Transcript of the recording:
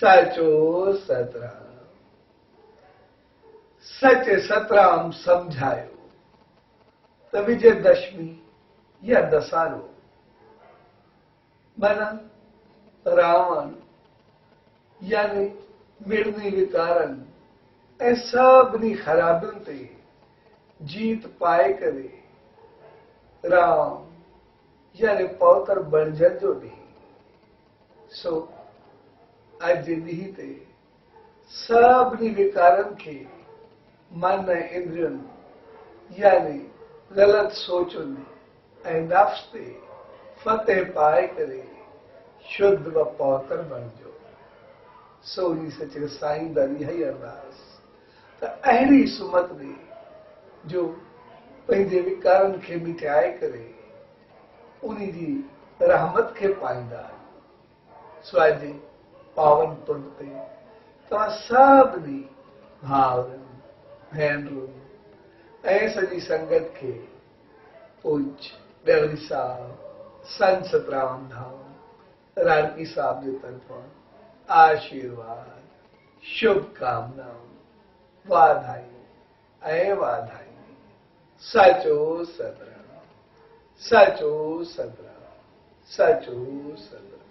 साचो सतराम। सच सतराम समझायो तो विजयदशमी या दशहरो माना रावण यानी मिड़नी विकारन ऐं सभिनी ख़राबियुनि ते जीत पाए करे राम यानी पौतर बणजण जो ॾींहुं। सो अॼु जे ॾींहं ते सभिनी विकारनि खे मन इंद्रियुनि यानी ग़लति सोचुनि ऐं नफ़्स ते फतेह पाए करे शुद्ध व पौतर बणिजो। सो ई सचे साईं दी इहा ई अरदास त अहिड़ी सुमत ॾे जो पंहिंजे विकारनि खे मिटाए करे उन जी रहमत खे पाईंदा। सो अॼु जे पावन पुर्ब ते तव्हां सभिनी भाउरनि भेनरुनि ऐं सॼी संगत खे पूज्य ॾेवरी साहब संत सतराम धाम राणकी साहब जे तरफ़ां आशीर्वाद शुभकामनाऊं वाधायूं ऐं वाधायूं। साचो सतराम, साचो सतराम, साचो सतराम।